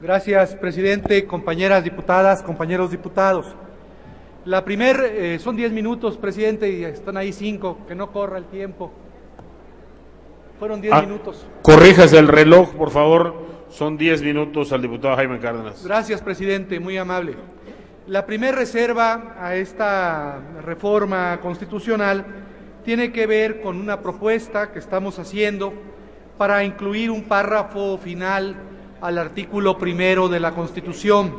Gracias, presidente, compañeras diputadas, compañeros diputados. Son 10 minutos, presidente, y están ahí 5, que no corra el tiempo. Fueron 10 minutos. Corríjase el reloj, por favor. Son 10 minutos al diputado Jaime Cárdenas. Gracias, presidente, muy amable. La primera reserva a esta reforma constitucional tiene que ver con una propuesta que estamos haciendo para incluir un párrafo final al artículo 1 de la Constitución.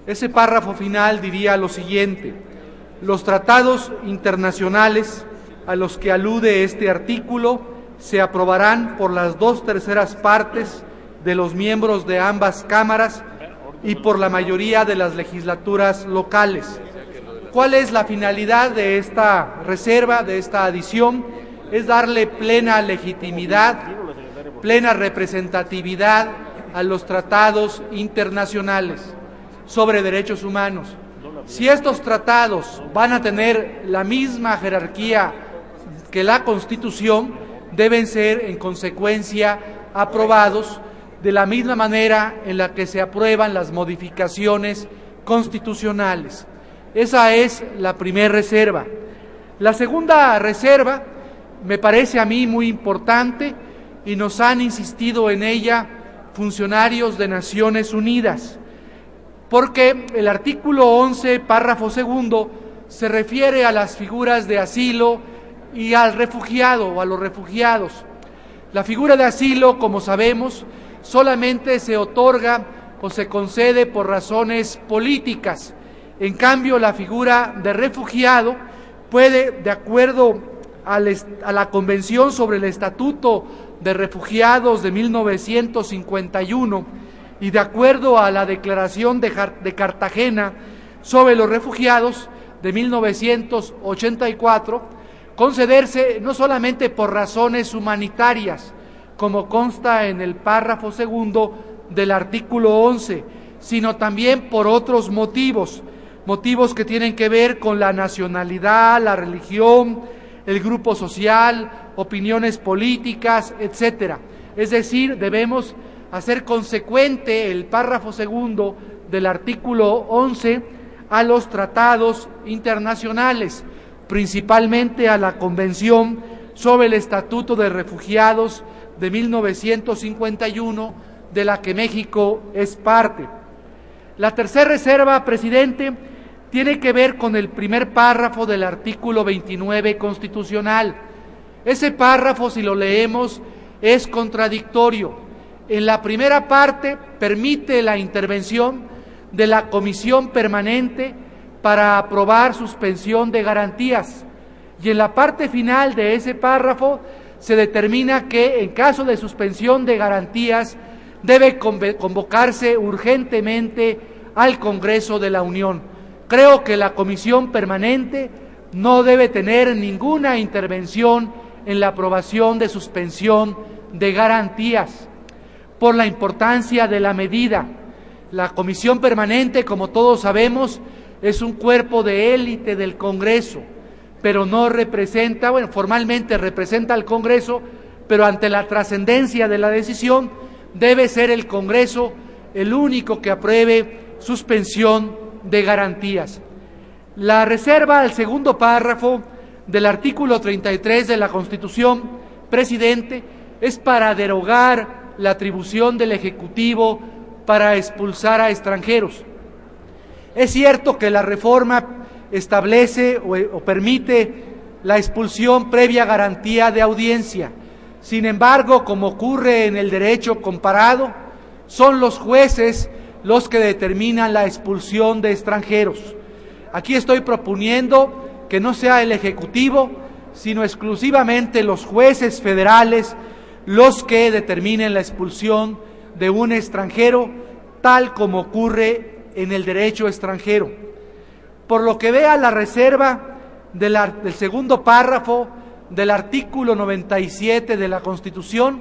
Ese párrafo final diría lo siguiente: los tratados internacionales a los que alude este artículo se aprobarán por las 2/3 partes de los miembros de ambas cámaras y por la mayoría de las legislaturas locales. ¿Cuál es la finalidad de esta reserva, de esta adición? Es darle plena legitimidad, plena representatividad a los tratados internacionales sobre derechos humanos. Si estos tratados van a tener la misma jerarquía que la Constitución, deben ser en consecuencia aprobados de la misma manera en la que se aprueban las modificaciones constitucionales. Esa es la primera reserva. La segunda reserva me parece a mí muy importante y nos han insistido en ella funcionarios de Naciones Unidas, porque el artículo 11, párrafo segundo, se refiere a las figuras de asilo y al refugiado o a los refugiados. La figura de asilo, como sabemos, solamente se otorga o se concede por razones políticas. En cambio, la figura de refugiado puede, de acuerdo a la Convención sobre el Estatuto de Refugiados de 1951 y de acuerdo a la Declaración de Cartagena sobre los refugiados de 1984, concederse no solamente por razones humanitarias, como consta en el párrafo segundo del artículo 11, sino también por otros motivos que tienen que ver con la nacionalidad, la religión, el grupo social, opiniones políticas, etcétera. Es decir, debemos hacer consecuente el párrafo segundo del artículo 11 a los tratados internacionales, principalmente a la Convención sobre el Estatuto de Refugiados de 1951, de la que México es parte. La tercera reserva, presidente, tiene que ver con el primer párrafo del artículo 29 constitucional. Ese párrafo, si lo leemos, es contradictorio. En la primera parte permite la intervención de la Comisión Permanente para aprobar suspensión de garantías, y en la parte final de ese párrafo se determina que en caso de suspensión de garantías debe convocarse urgentemente al Congreso de la Unión. Creo que la Comisión Permanente no debe tener ninguna intervención en la aprobación de suspensión de garantías, por la importancia de la medida. La Comisión Permanente, como todos sabemos, es un cuerpo de élite del Congreso, pero no representa, formalmente representa al Congreso, pero ante la trascendencia de la decisión, debe ser el Congreso el único que apruebe suspensión de garantías. La reserva al segundo párrafo del artículo 33 de la Constitución, presidente, es para derogar la atribución del Ejecutivo para expulsar a extranjeros. Es cierto que la reforma establece o permite la expulsión previa garantía de audiencia. Sin embargo, como ocurre en el derecho comparado, son los jueces los que determinan la expulsión de extranjeros. Aquí estoy proponiendo que no sea el Ejecutivo, sino exclusivamente los jueces federales los que determinen la expulsión de un extranjero, tal como ocurre en el derecho extranjero. Por lo que vea la reserva del segundo párrafo del artículo 97 de la Constitución,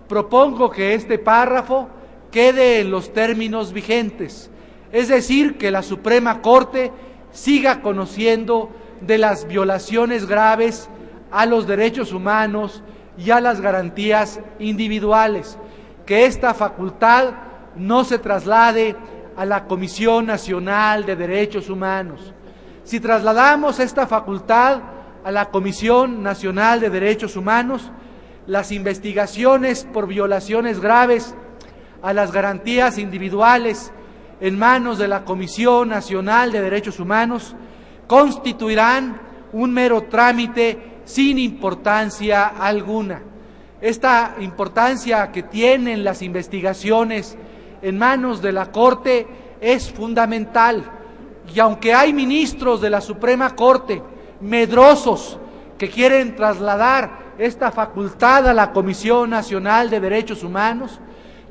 propongo que este párrafo quede en los términos vigentes, es decir, que la Suprema Corte siga conociendo de las violaciones graves a los derechos humanos y a las garantías individuales, que esta facultad no se traslade a la Comisión Nacional de Derechos Humanos. Si trasladamos esta facultad a la Comisión Nacional de Derechos Humanos, las investigaciones por violaciones graves a las garantías individuales en manos de la Comisión Nacional de Derechos Humanos constituirán un mero trámite sin importancia alguna. Esta importancia que tienen las investigaciones en manos de la Corte es fundamental, y aunque hay ministros de la Suprema Corte medrosos que quieren trasladar esta facultad a la Comisión Nacional de Derechos Humanos,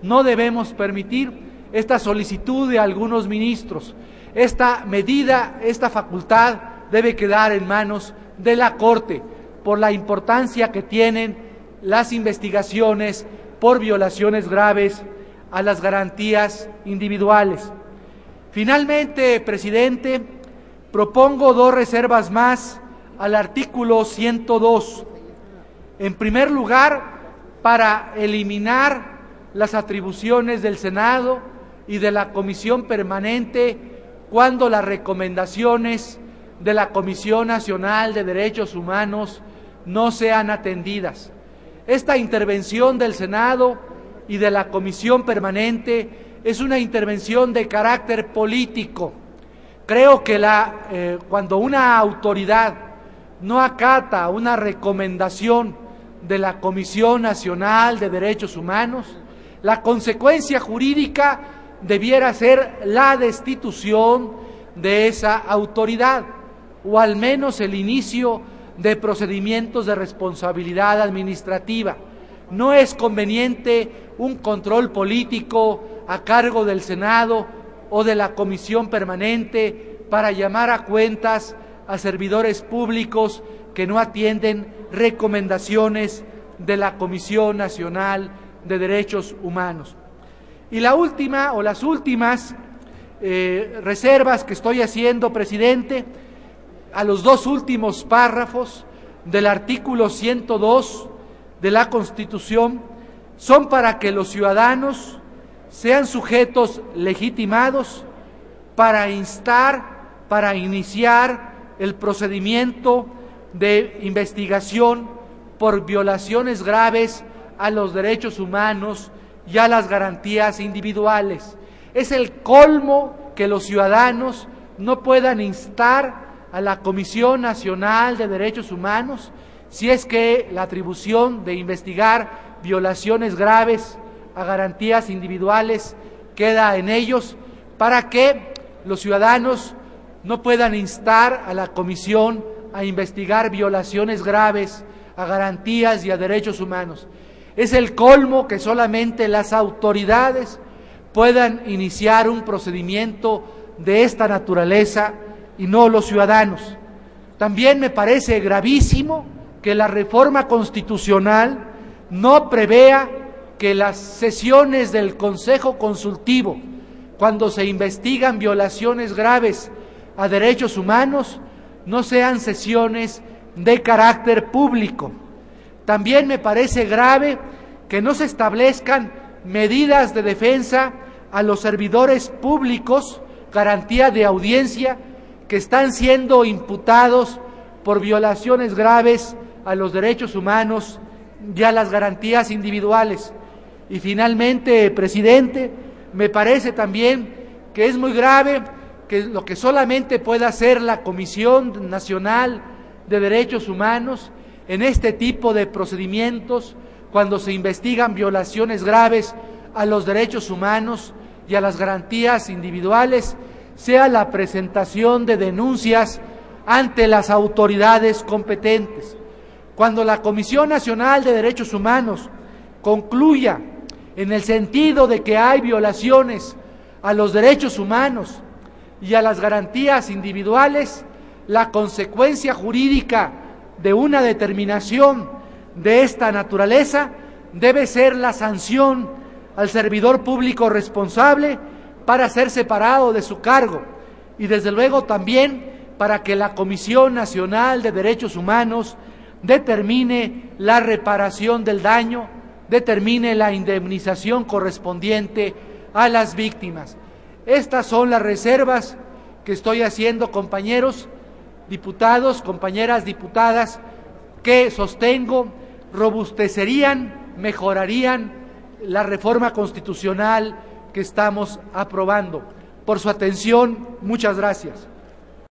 no debemos permitir esta solicitud de algunos ministros. Esta medida, esta facultad debe quedar en manos de la Corte por la importancia que tienen las investigaciones por violaciones graves a las garantías individuales. Finalmente, presidente, propongo 2 reservas más al artículo 102. En primer lugar, para eliminar las atribuciones del Senado y de la Comisión Permanente cuando las recomendaciones de la Comisión Nacional de Derechos Humanos no sean atendidas. Esta intervención del Senado y de la Comisión Permanente es una intervención de carácter político. Creo que cuando una autoridad no acata una recomendación de la Comisión Nacional de Derechos Humanos, la consecuencia jurídica debiera ser la destitución de esa autoridad, o al menos el inicio de procedimientos de responsabilidad administrativa. No es conveniente un control político a cargo del Senado o de la Comisión Permanente para llamar a cuentas a servidores públicos que no atienden recomendaciones de la Comisión Nacional de Derechos Humanos. Y la última, o las últimas reservas que estoy haciendo, presidente, a los 2 últimos párrafos del artículo 102 de la Constitución, son para que los ciudadanos sean sujetos legitimados para instar, para iniciar el procedimiento de investigación por violaciones graves a los derechos humanos y a las garantías individuales. Es el colmo que los ciudadanos no puedan instar a la Comisión Nacional de Derechos Humanos si es que la atribución de investigar violaciones graves a garantías individuales queda en ellos, para que los ciudadanos no puedan instar a la Comisión a investigar violaciones graves a garantías y a derechos humanos. Es el colmo que solamente las autoridades puedan iniciar un procedimiento de esta naturaleza y no los ciudadanos. También me parece gravísimo que la reforma constitucional no prevea que las sesiones del Consejo Consultivo, cuando se investigan violaciones graves a derechos humanos, no sean sesiones de carácter público. También me parece grave que no se establezcan medidas de defensa a los servidores públicos, garantía de audiencia, que están siendo imputados por violaciones graves a los derechos humanos y a las garantías individuales. Y finalmente, presidente, me parece también que es muy grave que lo que solamente pueda hacer la Comisión Nacional de Derechos Humanos en este tipo de procedimientos, cuando se investigan violaciones graves a los derechos humanos y a las garantías individuales, sea la presentación de denuncias ante las autoridades competentes. Cuando la Comisión Nacional de Derechos Humanos concluya en el sentido de que hay violaciones a los derechos humanos y a las garantías individuales, la consecuencia jurídica de una determinación de esta naturaleza debe ser la sanción al servidor público responsable para ser separado de su cargo, y desde luego también para que la Comisión Nacional de Derechos Humanos determine la reparación del daño, determine la indemnización correspondiente a las víctimas. Estas son las reservas que estoy haciendo, compañeros diputados, compañeras diputadas, que sostengo robustecerían, mejorarían la reforma constitucional que estamos aprobando. Por su atención, muchas gracias.